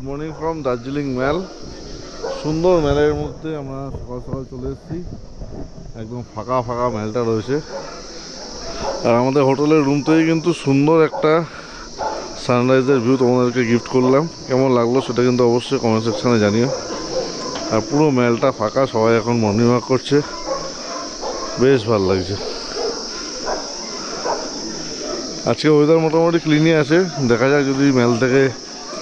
Morning from Darjeeling ম্যাল। সুন্দর মেলের মধ্যে আমরা সকাল সকাল চলে এসেছি। একদম ফাঁকা ফাঁকা মেলটা রয়েছে। আর আমাদের হোটেলের রুম থেকে কিন্তু সুন্দর একটা সানরাইজের ভিউ তোমাদেরকে গিফট করলাম। কেমন লাগলো সেটা কিন্তু অবশ্যই কমেন্ট সেকশানে জানিও। আর পুরো মেলটা ফাঁকা, সবাই এখন মর্নিং ওয়াক করছে, বেশ ভালো লাগছে। আজকে ওয়েদার মোটামুটি ক্লিনই আছে। দেখা যাক যদি মেল থেকে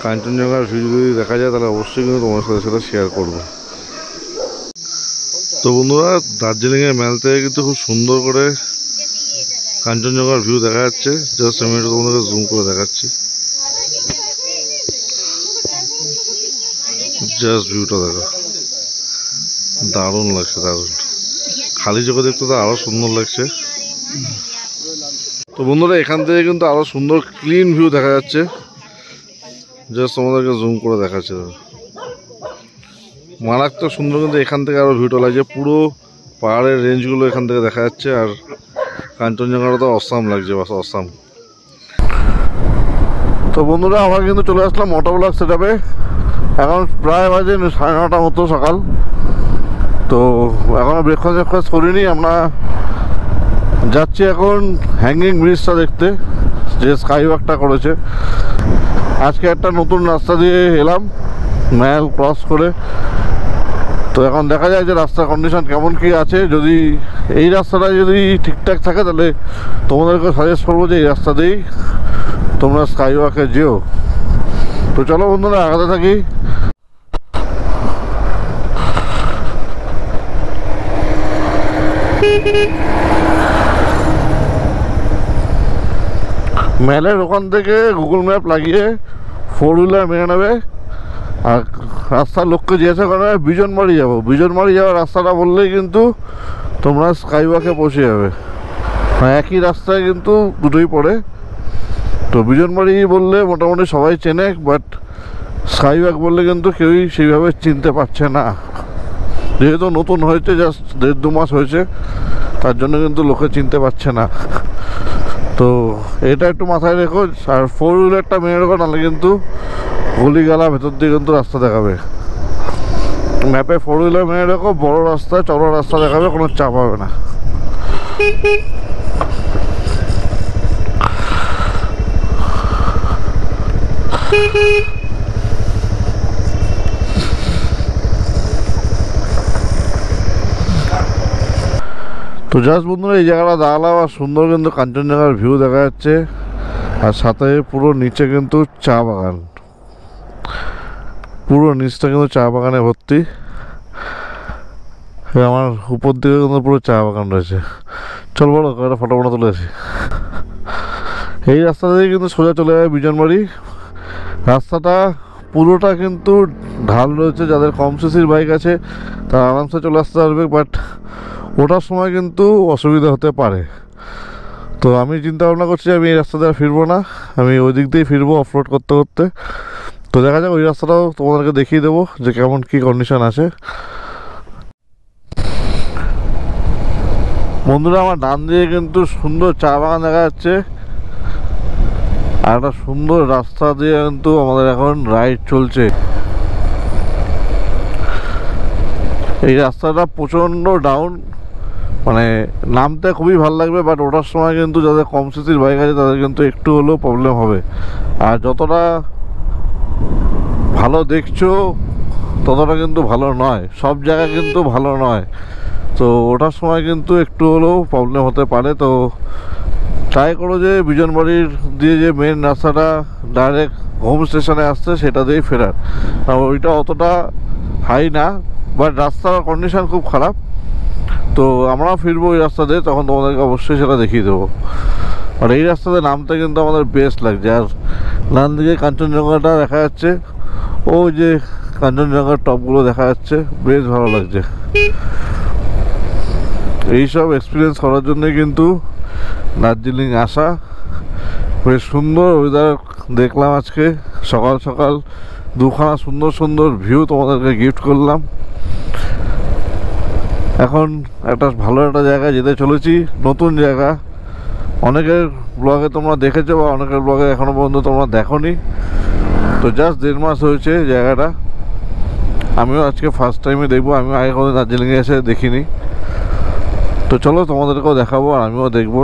কাঞ্চনজঙ্ঘার ভিউ যদি দেখা যায় তাহলে অবশ্যই কিন্তু তোমার সাথে সেটা শেয়ার করবো। তো বন্ধুরা, দার্জিলিংয়ের মেল থেকে কিন্তু খুব সুন্দর করে কাঞ্চনজঙ্ঘার ভিউ দেখা যাচ্ছে। জাস্ট আমি এটা তোমাদেরকে জুম করে দেখাচ্ছি। জাস্ট ভিউটা দেখো, দারুণ লাগছে, দারুণ। খালি চোখে দেখতে তো আরও সুন্দর লাগছে। তো বন্ধুরা, এখান থেকে কিন্তু আরও সুন্দর ক্লিন ভিউ দেখা যাচ্ছে। জাস্ট তোমাদেরকে জুম করে দেখাচ্ছে, মারাত্মক সুন্দর। কিন্তু এখান থেকে আরও ভিউটা লাগছে, পুরো পাহাড়ের রেঞ্জগুলো এখান থেকে দেখা যাচ্ছে। আর কাঞ্চনজঙ্ঘাটা তো অসাম লাগছে, বাস অসাম। তো বন্ধুরা, আমরা কিন্তু চলে আসলাম মোটোব্লগ সেটআপে। এখন প্রায় বাজে 9:30 মতো সকাল। তো এখনও ব্রেকফাস্ট করিনি। আমরা যাচ্ছি এখন হ্যাঙ্গিং ব্রিজটা দেখতে, যে স্কাই ওয়াকটা করেছে। আজকে একটা নতুন রাস্তা দিয়ে এলাম ম্যাল ক্রস করে। তো এখন দেখা যায় যে রাস্তার কন্ডিশন কেমন কী আছে। যদি এই রাস্তাটা যদি ঠিকঠাক থাকে তাহলে তোমাদেরকে সাজেস্ট করবো যে এই রাস্তা দিয়েই তোমরা স্কাই ওয়াকে যেও। তো চলো বন্ধুরা, আগাতে থাকি। মেলের ওখান থেকে গুগল ম্যাপ লাগিয়ে 4 হুইলার মেরে নেবে। আর রাস্তার লোককে জিজ্ঞাসা করে বিজনবাড়ি যাবো। বিজনবাড়ি যাওয়ার রাস্তাটা বললেই কিন্তু তোমরা স্কাই ওয়াকে পৌঁছে যাবে। একই রাস্তায় কিন্তু দুটোই পড়ে। তো বিজনবাড়ি বললে মোটামুটি সবাই চেনে, বাট স্কাই ওয়াক বললে কিন্তু কেউই সেইভাবে চিনতে পারছে না। যেহেতু নতুন হয়েছে, জাস্ট 1.5-2 মাস হয়েছে, তার জন্য কিন্তু লোকে চিনতে পারছে না। তো এটা একটু মাথায় রেখো। আর 4 হুইলারটা মেরে রেখো, নাহলে কিন্তু গলিগালা ভেতর দিয়ে কিন্তু রাস্তা দেখাবে। ম্যাপে 4 হুইলার মেরে রেখো, বড় রাস্তা চড়া রাস্তা দেখাবে, কোনো চাপ হবে না। তো জাস্ট বন্ধুরা, এই জায়গাটা দাঁড়ালাম আর সুন্দর কিন্তু কাঞ্চনজঙ্ঘার ভিউ দেখা যাচ্ছে। আর সাথে পুরো নিচে কিন্তু চা বাগান, পুরো নিচটা কিন্তু চা বাগানে ভর্তি। আমার উপর দিকে কিন্তু পুরো চা বাগান রয়েছে। চল বলো, একটা ফটো তুলে আসি। এই রাস্তা দিয়ে কিন্তু সোজা চলে যাবে বিজনবাড়ি। রাস্তাটা পুরোটা কিন্তু ঢাল রয়েছে। যাদের কম সিসির বাইক আছে তারা আরামসে চলে আসতে পারবে, বাট ওঠার সময় কিন্তু অসুবিধা হতে পারে। তো আমি চিন্তা ভাবনা করছি আমি এই রাস্তা দিয়ে ফিরবো না, আমি ওই দিক দিয়েই ফিরবো অফরোড করতে করতে। তো দেখা যাক, ওই রাস্তাটাও তোমাদেরকে দেখিয়ে দেবো যে কেমন কী কন্ডিশন আছে। বন্ধুরা, আমার ডান দিয়ে কিন্তু সুন্দর চা বাগান দেখা যাচ্ছে। আর একটা সুন্দর রাস্তা দিয়ে কিন্তু আমাদের এখন রাইড চলছে। এই রাস্তাটা প্রচণ্ড ডাউন, মানে নামতে খুবই ভালো লাগবে, বাট ওঠার সময় কিন্তু যাদের কম সিসির বাইক আছে তাদের কিন্তু একটু হলেও প্রবলেম হবে। আর যতটা ভালো দেখছো ততটা কিন্তু ভালো নয়, সব জায়গা কিন্তু ভালো নয়। তো ওঠার সময় কিন্তু একটু হলেও প্রবলেম হতে পারে। তো ট্রাই করো যে বিজনবাড়ির দিয়ে যে মেন রাস্তাটা ডাইরেক্ট হোম স্টেশনে আসছে সেটা দিয়েই ফেরার। ওইটা অতটা হাই না, বাট রাস্তার কন্ডিশন খুব খারাপ। তো আমরা ফিরবো ওই রাস্তা দিয়ে, তখন তোমাদেরকে অবশ্যই সেটা দেখিয়ে দেবো। আর এই রাস্তাতে নামতে কিন্তু আমাদের বেস্ট লাগছে। আর ডান দিকে কাঞ্চনজঙ্ঘাটা দেখা যাচ্ছে, ওই যে কাঞ্চনজঙ্ঘার টপগুলো দেখা যাচ্ছে, বেশ ভালো লাগছে। এইসব এক্সপিরিয়েন্স করার জন্যই কিন্তু দার্জিলিং আসা। বেশ সুন্দর ওয়েদার দেখলাম আজকে। সকাল সকাল দুখানা সুন্দর সুন্দর ভিউ তোমাদেরকে গিফট করলাম। এখন একটা ভালো একটা জায়গায় যেতে চলেছি, নতুন জায়গা। অনেকের ব্লগে তোমরা দেখেছো বা অনেকের ব্লগে এখনও পর্যন্ত তোমরা দেখোনি। তো তো জাস্ট 1.5 মাস হয়েছে জায়গাটা, আমিও আজকে ফার্স্ট টাইমে দেখবো। আমিও আগে কোনো দার্জিলিংয়ে এসে দেখিনি। তো চলো তোমাদেরকেও দেখাবো আর আমিও দেখবো।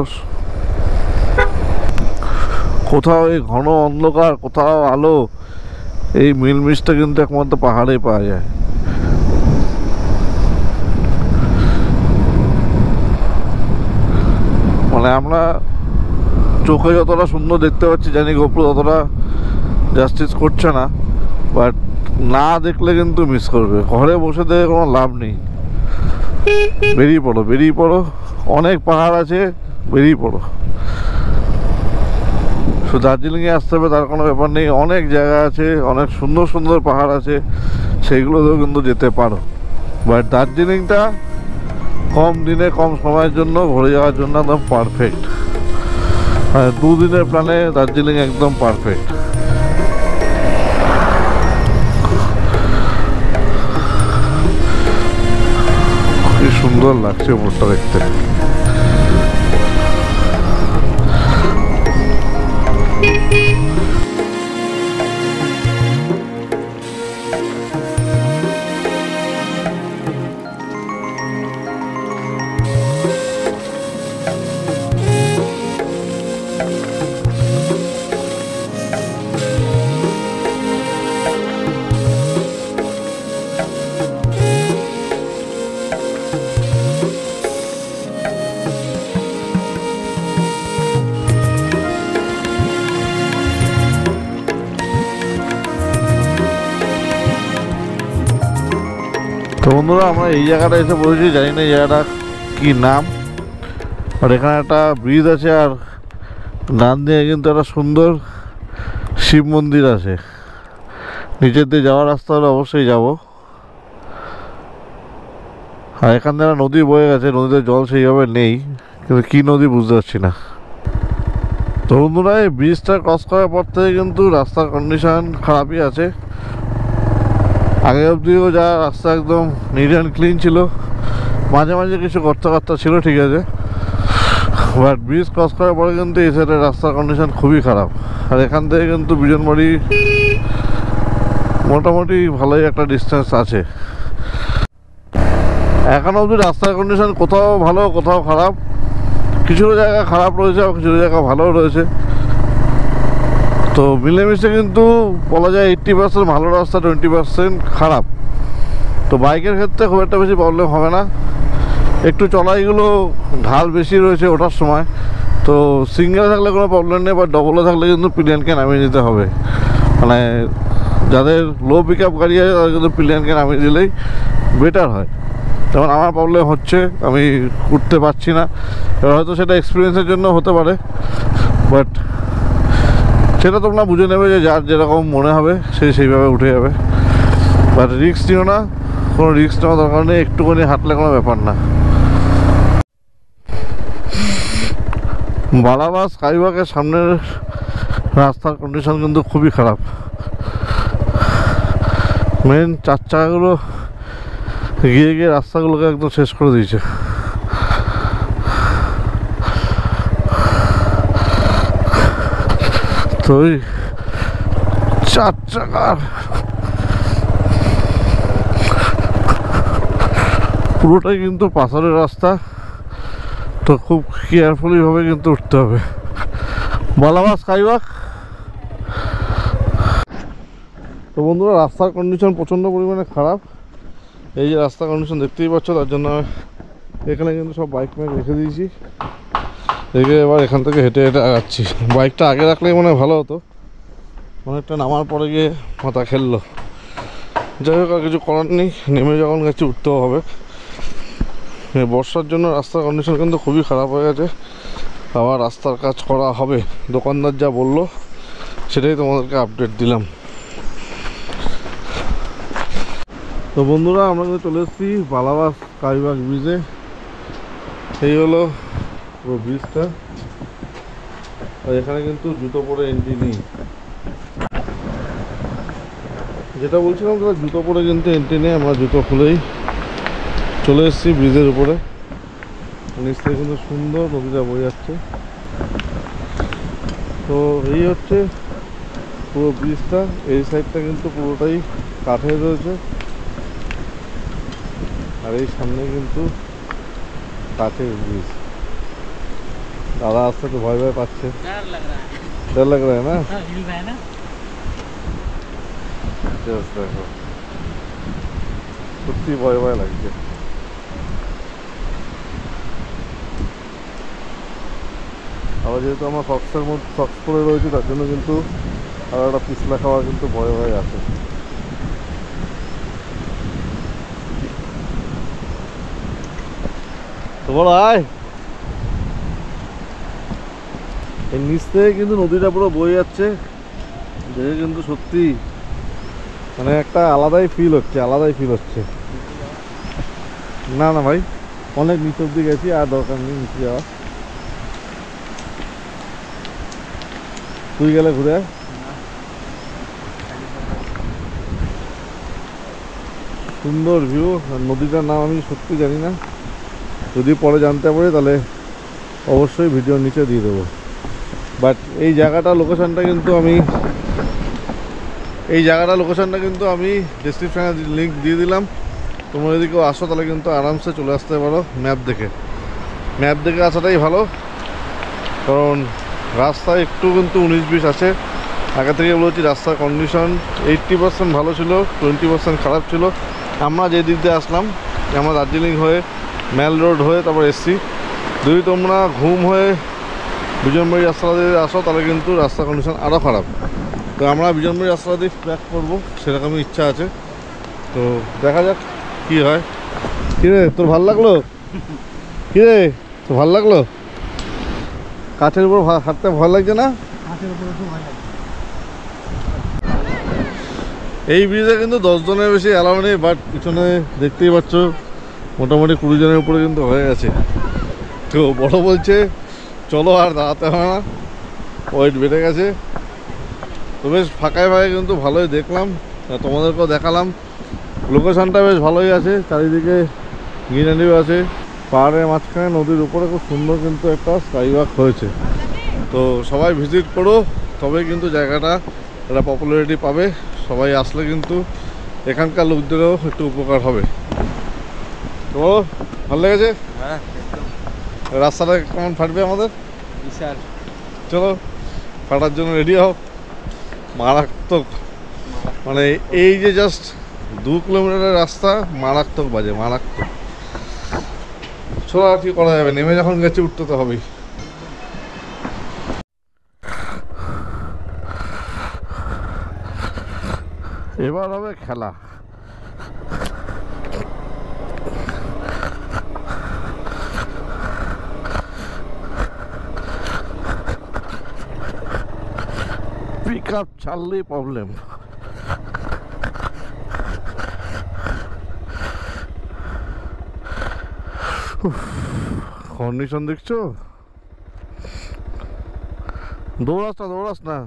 কোথাও এই ঘন অন্ধকার, কোথাও আলো, এই মিলমিশটা কিন্তু একমাত্র পাহাড়েই পাওয়া যায়। মানে আমরা চোখে যতটা সুন্দর দেখতে পাচ্ছি, জানি গোপ্রো ততটা জাস্টিস করছে না, বাট না দেখলে কিন্তু মিস করবে। ঘরে বসে দেখে কোনো লাভ নেই। বেরিয়ে পড়ো, বেরিয়ে পড়ো, অনেক পাহাড় আছে, বেরিয়ে পড়ো। তো দার্জিলিংয়ে আসতে হবে তার কোনো ব্যাপার নেই, অনেক জায়গা আছে, অনেক সুন্দর সুন্দর পাহাড় আছে, সেইগুলোতেও কিন্তু যেতে পারো। বাট দার্জিলিংটা কম দিনে কম সময়ের জন্য ঘুরে যাওয়ার জন্য একদম পারফেক্ট। 2 দিনের প্ল্যানে দার্জিলিং একদম পারফেক্ট। কি সুন্দর লাগছে উপরটা দেখতে। তো বন্ধুরা, আমরা এই জায়গাটা এসে বলেছি, জানি না এই জায়গাটা কি নাম। আর এখানে একটা ব্রিজ আছে, আর ডান দিয়ে কিন্তু একটা সুন্দর শিব মন্দির আছে। নিচের দিয়ে যাওয়ার রাস্তা হলে অবশ্যই যাব। আর এখান থেকে নদী বয়ে গেছে, নদীতে জল সেইভাবে নেই, কিন্তু কী নদী বুঝতে পারছি না। তো বন্ধুরা, এই ব্রিজটা ক্রস করার পর থেকে কিন্তু রাস্তার কন্ডিশন খারাপই আছে। আগে অবধিও যা রাস্তা একদম নিট অ্যান্ড ক্লিন ছিল, মাঝে মাঝে কিছু গর্ত ছিল, ঠিক আছে, বাট ব্রিজ ক্রস করার পরে কিন্তু এই সাইডের রাস্তার কন্ডিশন খুবই খারাপ। আর এখান থেকে কিন্তু বিজনবাড়ি মোটামুটি ভালোই একটা ডিস্টেন্স আছে। এখন অবধি রাস্তার কন্ডিশন কোথাও ভালো, কোথাও খারাপ। কিছু জায়গা খারাপ রয়েছে, আর কিছু জায়গা ভালোও রয়েছে। তো মিলেমিশে কিন্তু বলা যায় 80% ভালো রাস্তা, 20% খারাপ। তো বাইকের ক্ষেত্রে খুব একটা বেশি প্রবলেম হবে না। একটু চড়াইগুলো ঢাল বেশি রয়েছে ওঠার সময়, তো সিঙ্গেলে থাকলে কোনো প্রবলেম নেই, বা ডবলে থাকলে কিন্তু পিলিয়নকে নামিয়ে দিতে হবে। মানে যাদের লো পিক আপ গাড়ি আছে তাদের কিন্তু পিলিয়নকে নামিয়ে দিলেই বেটার হয়। যেমন আমার প্রবলেম হচ্ছে, আমি উঠতে পারছি না। এবার হয়তো সেটা এক্সপিরিয়েন্সের জন্য হতে পারে, বাট সেটা তোমরা বুঝে নেবে যে যার যেরকম মনে হবে সে সেইভাবে উঠে যাবে। বাট রিস্ক নিও না, কোনো রিস্ক নেওয়ার দরকার নেই, একটুখানি হাঁটলে কোনো ব্যাপার না। বালাবাস স্কাইওয়াকের সামনের রাস্তার কন্ডিশন কিন্তু খুবই খারাপ। মেন 4 চাকাগুলো গিয়ে গিয়ে রাস্তাগুলোকে একদম শেষ করে দিয়েছে। তো ওই 4 চাকার পুরোটাই কিন্তু পাথরের রাস্তা, তো খুব কেয়ারফুলি ভাবে কিন্তু উঠতে হবে। বালাবাস স্কাইওয়াক। তো বন্ধুরা, রাস্তার কন্ডিশন প্রচণ্ড পরিমাণে খারাপ। এই যে রাস্তার কন্ডিশন দেখতেই পাচ্ছ, তার জন্য এখানে কিন্তু সব বাইক ম্যাক রেখে দিয়েছি, রেখে এবার এখান থেকে হেঁটে হেঁটে আগাচ্ছি। বাইকটা আগে রাখলেই মনে হয় ভালো হতো, অনেকটা নামার পরে গিয়ে মাথা খেললো। যাই হোক, আর কিছু করার নেই, নেমে যখন গেছি উঠতেও হবে। বর্ষার জন্য রাস্তার কন্ডিশন কিন্তু খুবই খারাপ হয়ে গেছে। আবার রাস্তার কাজ করা হবে, দোকানদার যা বললো সেটাই তোমাদেরকে আপডেট দিলাম। তো বন্ধুরা, আমরা কিন্তু চলে এসেছি বালাবাস স্কাইওয়াক ব্রিজে। এই হলো পুরো ব্রিজটা। আর এখানে কিন্তু জুতো পরে এন্ট্রি নেই। যেটা বলছিলাম, তারা জুতো পরে কিন্তু এন্ট্রি নেই। আমরা জুতো খুলেই চলে এসেছি ব্রিজের উপরে। নিচ থেকে কিন্তু সুন্দর নদীটা বয়ে যাচ্ছে। তো এই হচ্ছে পুরো ব্রিজটা এই সাইডটা কিন্তু পুরোটাই কাঠের রয়েছে, আর এই সামনে কিন্তু কাঠের ব্রিজ। দাদা আসতে তো ভয় ভয় পাচ্ছে, डर लग रहा है ना, हिल रहा है ना। দেখো সত্যি ভয় ভয় লাগছে। আবার যেহেতু আমরা সক্সের মধ্যে সক্স পরে রয়েছি, তার জন্য কিন্তু আর একটা পিছলা খাওয়া কিন্তু ভয় ভয় আছে। তো বড় আয়, এর নিচ থেকে কিন্তু নদীটা পুরো বয়ে যাচ্ছে, দেখে কিন্তু সত্যি মানে একটা আলাদাই ফিল হচ্ছে, আলাদাই ফিল হচ্ছে। না না ভাই, অনেক নিচ অব্দি গেছি, আর দরকার নেই নিচে যাওয়া। তুই গেলে ঘুরে আয়। সুন্দর ভিউ। নদীটার নাম আমি সত্যি জানি না, যদি পরে জানতে পারি তাহলে অবশ্যই ভিডিওর নিচে দিয়ে দেবো। বাট এই জায়গাটা লোকেশনটা কিন্তু আমি ডেসক্রিপশানে লিঙ্ক দিয়ে দিলাম। তোমরা যদি কেউ আসো তাহলে কিন্তু আরামসে চলে আসতে পারো ম্যাপ দেখে আসাটাই ভালো, কারণ রাস্তায় একটু কিন্তু 19-20 আছে। আগে থেকে বলেছি রাস্তার কন্ডিশন 80% ভালো ছিল, 20% খারাপ ছিল। আমরা যে দিক দিয়ে আসলাম, আমরা দার্জিলিং হয়ে মেল রোড হয়ে তারপর এসছি। যদি তোমরা ঘুম হয়ে বিজনবাড়ি রাস্তা দিয়ে আসো তাহলে কিন্তু রাস্তার কন্ডিশন আরও খারাপ। তো আমরা বিজনবাড়ি রাস্তা দিয়ে ব্যাক করবো সেরকমই ইচ্ছা আছে, তো দেখা যাক কী হয়। কিরে তোর ভালো লাগলো? কিরে তোর ভালো লাগলো? কাঠের উপর হাঁটতে ভয় লাগছে না? এই ব্রিজে কিন্তু 10 জনের বেশি অ্যালাউ নেই, বাট পিছনে দেখতেই পাচ্ছ মোটামুটি 20 জনের উপরে কিন্তু হয়ে গেছে। তো বড় বলছে চলো আর দাঁড়াতে হয় না, ওয়েট বেড়ে গেছে। তো বেশ ফাঁকায় কিন্তু ভালোই দেখলাম, তোমাদেরকেও দেখালাম। লোকেশনটা বেশ ভালোই আছে, চারিদিকে গ্রিনারিও আছে, পাহাড়ের মাঝখানে নদীর উপরে খুব সুন্দর কিন্তু একটা স্কাই ওয়াক হয়েছে। তো সবাই ভিজিট করো, তবে কিন্তু জায়গাটা একটা পপুলারিটি পাবে। সবাই আসলে কিন্তু এখানকার লোকদেরও একটু উপকার হবে। তো ভালো লেগেছে? হ্যাঁ, রাস্তাটা কেমন ফাটবে আমাদের? বিশাল। চলো ফাটার জন্য রেডি হও। মারাত্মক, মানে এই যে জাস্ট 2 কিলোমিটারের রাস্তা মারাত্মক বাজে, মারাত্মক। চলো আর কি করা যাবে, নেমে যখন গেছে উঠতে তো হবেই। এবার হবে খেলা। পিক আপ ছাড়লেই প্রবলেম। কন্ডিশন দেখছো? দৌড়াস না।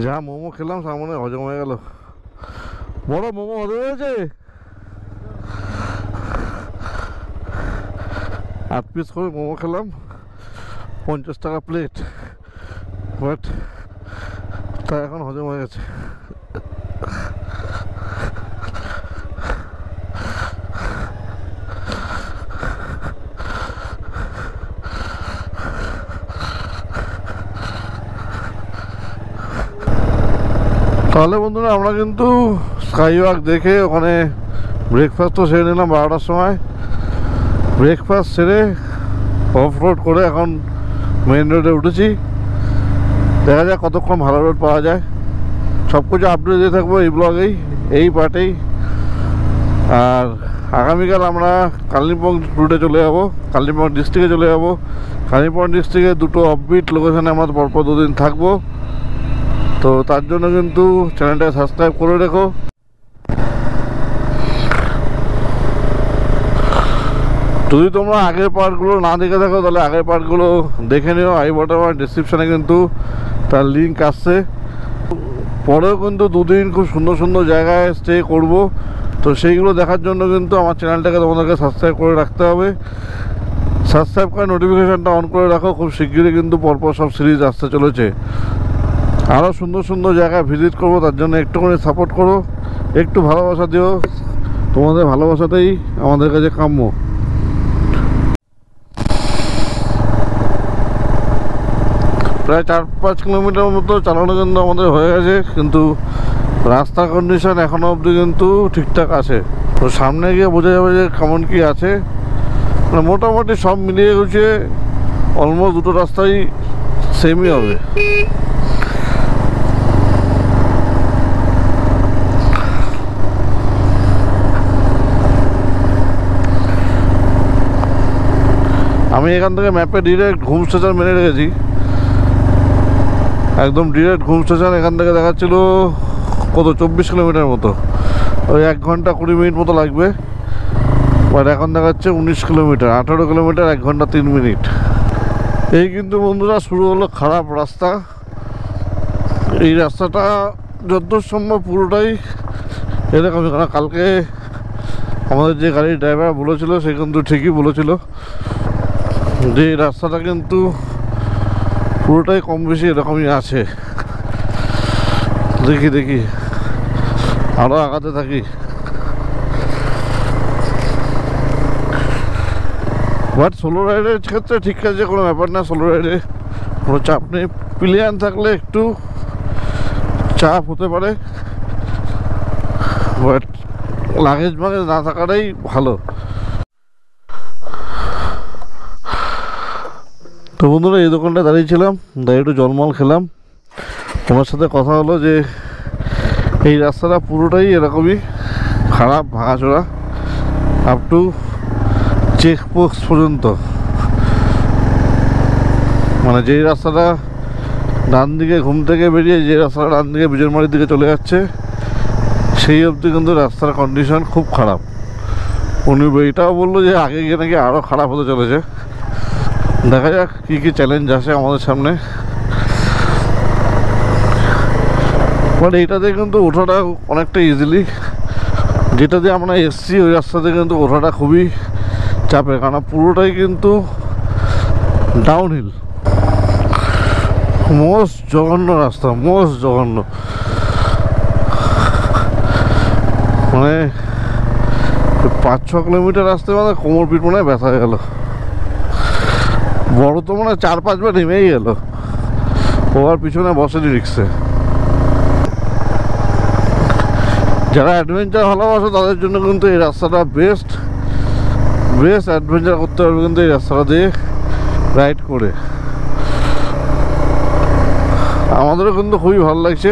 যা মোমো খেলাম সামনে হজম হয়ে গেল। বড় মোমো হজম হয়েছে, 8 পিস করে মোমো খেলাম, 50 টাকা প্লেট, বাট তা এখন হজম হয়ে গেছে। তাহলে বন্ধুরা আমরা কিন্তু স্কাই ওয়াক দেখে ওখানে ব্রেকফাস্টও সেরে নিলাম 12টার সময়। ব্রেকফাস্ট সেরে অফ রোড করে এখন মেন রোডে উঠেছি। দেখা যাক কতক্ষণ ভালো রোড পাওয়া যায়। সব কিছু আপডেট দিয়ে থাকবো এই ব্লগেই, এই পার্টেই। আর আগামীকাল আমরা কালিম্পং রুটে চলে যাবো, কালিম্পং ডিস্ট্রিক্টে চলে যাবো। কালিম্পং ডিস্ট্রিক্টে দুটো অফবিট লোকেশানে আমরা পরপর 2 দিন থাকবো। তো তার জন্য কিন্তু চ্যানেলটা সাবস্ক্রাইব করে রেখো। যদি তোমরা আগের পার্টগুলো না দেখে থাকো তাহলে আগের পার্টগুলো দেখে নিও। আই বটম আর ডিসক্রিপশানে কিন্তু তার লিঙ্ক আসছে। পরেও কিন্তু 2 দিন খুব সুন্দর সুন্দর জায়গায় স্টে করব। তো সেইগুলো দেখার জন্য কিন্তু আমার চ্যানেলটাকে তোমাদেরকে সাবস্ক্রাইব করে রাখতে হবে। সাবস্ক্রাইব করে নোটিফিকেশানটা অন করে রাখো। খুব শিগগিরই কিন্তু পরপর সব সিরিজ আসতে চলেছে। আরও সুন্দর সুন্দর জায়গায় ভিজিট করবো, তার জন্য একটুখানি সাপোর্ট করো, একটু ভালোবাসা দিও। তোমাদের ভালোবাসাতেই আমাদের কাছে কাম্য। প্রায় 4-5 কিলোমিটার মতো চালানো কিন্তু আমাদের হয়ে গেছে, কিন্তু রাস্তার কন্ডিশন এখনও অবধি কিন্তু ঠিকঠাক আছে। তো সামনে গিয়ে বোঝা যাবে যে কেমন কী আছে। মানে মোটামুটি সব মিলিয়ে গুছিয়ে অলমোস্ট দুটো রাস্তাই সেমই হবে। আমি এখান থেকে ম্যাপে ডিরেক্ট ঘুম স্টেশন মেনে রেখেছি, একদম ডিরেক্ট ঘুম স্টেশন। এখান থেকে দেখাচ্ছিল কত 24 কিলোমিটার মতো, ওই 1 ঘন্টা 20 মিনিট মতো লাগবে। বাট এখন দেখাচ্ছে 19 কিলোমিটার, 18 কিলোমিটার 1 ঘন্টা 3 মিনিট। এই কিন্তু বন্ধুরা শুরু হলো খারাপ রাস্তা। এই রাস্তাটা যতদূর সম্ভব পুরোটাই এরকমই, কারণ কালকে আমাদের যে গাড়ির ড্রাইভার বলেছিল সে কিন্তু ঠিকই বলেছিল যে এই রাস্তাটা কিন্তু পুরোটাই কম বেশি এরকমই আছে। দেখি দেখি আরও আগাতে থাকি। বাট সোলো রাইডের ক্ষেত্রে ঠিক আছে, কোনো ব্যাপার না। সোলো রাইডে কোনো চাপ নেই। প্লেন থাকলে একটু চাপ হতে পারে, বাট লাগেজ মাগেজ না থাকাটাই ভালো। তো বন্ধুরা এই দোকানটা দাঁড়িয়েছিলাম, দাঁড়িয়ে একটু জলমল খেলাম। ওনার সাথে কথা হলো যে এই রাস্তাটা পুরোটাই এরকমই খারাপ, ভাঙাচোরা, আপ টু চেকপোস্ট পর্যন্ত। মানে যেই রাস্তাটা ডান দিকে ঘুম থেকে বেরিয়ে যে রাস্তাটা ডান দিকে বিজনমারির দিকে চলে যাচ্ছে সেই অবধি কিন্তু রাস্তার কন্ডিশন খুব খারাপ। উনি এটাও বললো যে আগে গিয়ে নাকি আরও খারাপ হতে চলেছে। দেখা যাক কী কী চ্যালেঞ্জ আসে আমাদের সামনে। বাট এইটাতে কিন্তু ওঠাটা অনেকটা ইজিলি, যেটা দিয়ে আমরা এসছি ওই রাস্তাতে কিন্তু ওঠাটা খুবই চাপের, কারণ পুরোটাই কিন্তু ডাউনহিল। মোস্ট জঘন্য রাস্তা, মোস্ট জঘন্য। মানে 5-6 কিলোমিটার রাস্তায় মানে কোমর পিঠ মনে হয় ব্যথা হয়ে গেল। বড় তো মনে হয় 4-5 বার নেমেই গেল, ও আর পিছনে বসেনি রিক্সে। যারা অ্যাডভেঞ্চার ভালোবাসে তাদের জন্য কিন্তু এই রাস্তাটা বেস্ট অ্যাডভেঞ্চার করতে পারবে কিন্তু এই রাস্তাটা দিয়ে রাইড করে। আমাদেরও কিন্তু খুবই ভালো লাগছে,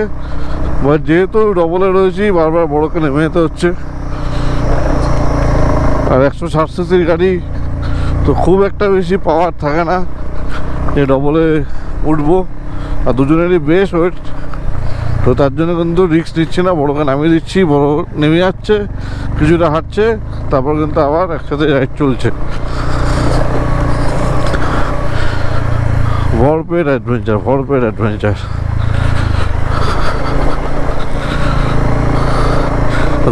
বাট যেহেতু ডবলে রয়েছি বারবার বড়কে নেমে যেতে হচ্ছে। আর 160 সিসির গাড়ি তো খুব একটা বেশি পাওয়ার থাকে না যে ডবলে উঠবো, আর দুজনেরই বেশ ওয়েট। তো তার জন্য কিন্তু রিস্ক নিচ্ছি না, বড়কে নামিয়ে দিচ্ছি, বড় নেমে যাচ্ছে, কিছুটা হাঁটছে, তারপর কিন্তু আবার একসাথে রাইড চলছে। ভরপেট অ্যাডভেঞ্চার।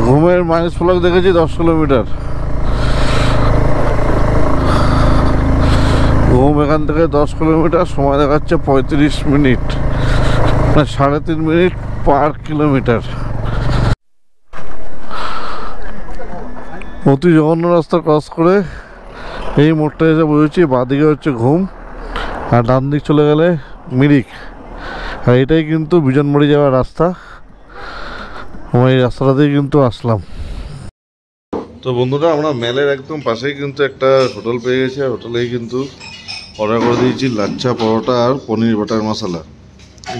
ঘুমের মাইলেজ ফ্লগ দেখেছি 10 কিলোমিটার। ঘুম এখান থেকে 10 কিলোমিটার, সময় দেখাচ্ছে 35 মিনিট, মানে 3.5 মিনিট পার কিলোমিটার। অতি জঘন্য রাস্তা ক্রস করে এই মোড়টা এসে বুঝেছি বাঁদিকে হচ্ছে ঘুম, আর ডান দিক চলে গেলে মিরিক। আর এটাই কিন্তু বিজনবাড়ি যাওয়ার রাস্তা। আমরা এই রাস্তাটাতেই কিন্তু আসলাম। তো বন্ধুরা আমরা মেলের একদম পাশেই কিন্তু একটা হোটেল পেয়ে গেছি, আর হোটেলেই কিন্তু অর্ডার করে দিয়েছি লাচ্ছা পরোটা আর পনির বাটার মশলা।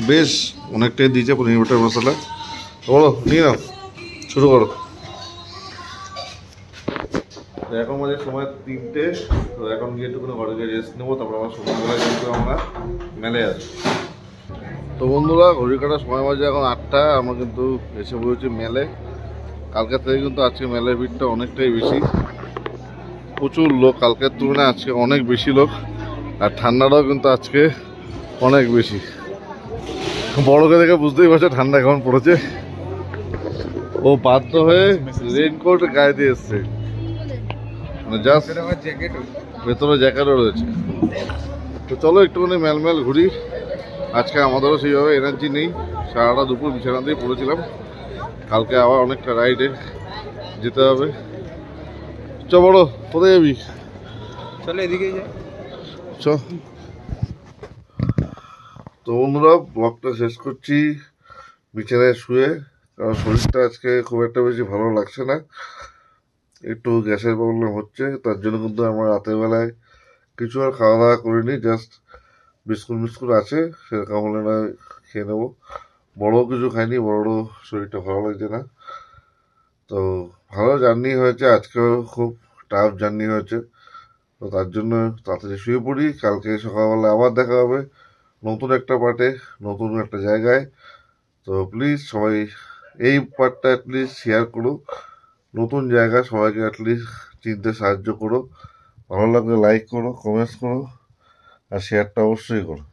বেশ অনেকটাই দিয়েছে পনির বাটার মশলা। বলো নিয়ে নাও, শুরু করো। এখন মাঝে সময় 3টে, তো এখন গিয়ে একটুখানি ঘরে গিয়ে রেস্ট নেবো, তারপর আবার সন্ধ্যাবেলায় কিন্তু আমরা মেলে আসবো। তো বন্ধুরা ঘড়ি কাটার সময় বাজে এখন 8টা, আমরা কিন্তু এসে পড়েছি মেলে। কালকের থেকে কিন্তু আজকে মেলের ভিড়টা অনেকটাই বেশি, প্রচুর লোক, কালকের তুলনায় আজকে অনেক বেশি লোক। আর ঠান্ডাটাও কিন্তু আজকে অনেক বেশি। বড়কে দেখে বুঝতেই পারছো ঠান্ডা কেমন পড়েছে। ও বাধ্য হয়ে রেইনকোট গায়ে দিয়ে এসছে, মানে জাস্ট ভেতরে জ্যাকেটও রয়েছে। তো চলো একটুখানি মেলমেল ঘুরি। আজকে আমাদেরও সেইভাবে এনার্জি নেই, সারাটা দুপুর বিছানাতেই পড়েছিলাম। কালকে আবার অনেকটা রাইডে যেতে হবে। চ বড়, কোথায় যাবি? চলো এদিকেই যাই। চ। তো বন্ধুরা ব্লগটা শেষ করছি বিছানায় শুয়ে, কারণ শরীরটা আজকে খুব একটা বেশি ভালো লাগছে না, একটু গ্যাসের প্রবলেম হচ্ছে। তার জন্য কিন্তু আমরা রাতের বেলায় কিছু আর খাওয়া দাওয়া করিনি, জাস্ট বিস্কুট মিস্কুট আছে, সেরকম হলে না খেয়ে নেবো। বড় কিছু খাইনি, বড় শরীরটা ভালো লাগছে না। তো ভালো জার্নি হয়েছে, আজকেও খুব টাফ জার্নি হয়েছে। তো তার জন্য তাড়াতাড়ি শুয়ে পড়ি, কালকে সকালবেলা আবার দেখা হবে নতুন একটা পার্টে, নতুন একটা জায়গায়। তো প্লিজ সবাই এই পার্টটা অ্যাটলিস্ট শেয়ার করো, নতুন জায়গা সবাইকে অ্যাটলিস্ট চিনতে সাহায্য করো। ভালো লাগলে লাইক করো, কমেন্টস করো, আর শেয়ারটা অবশ্যই করো।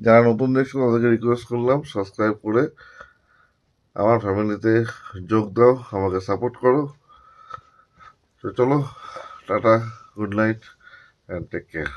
যারা নতুন দেখছো তাদেরকে রিকোয়েস্ট করলাম সাবস্ক্রাইব করে আমার ফ্যামিলিতে যোগ দাও, আমাকে সাপোর্ট করো। তো চলো, টাটা, good night and take care.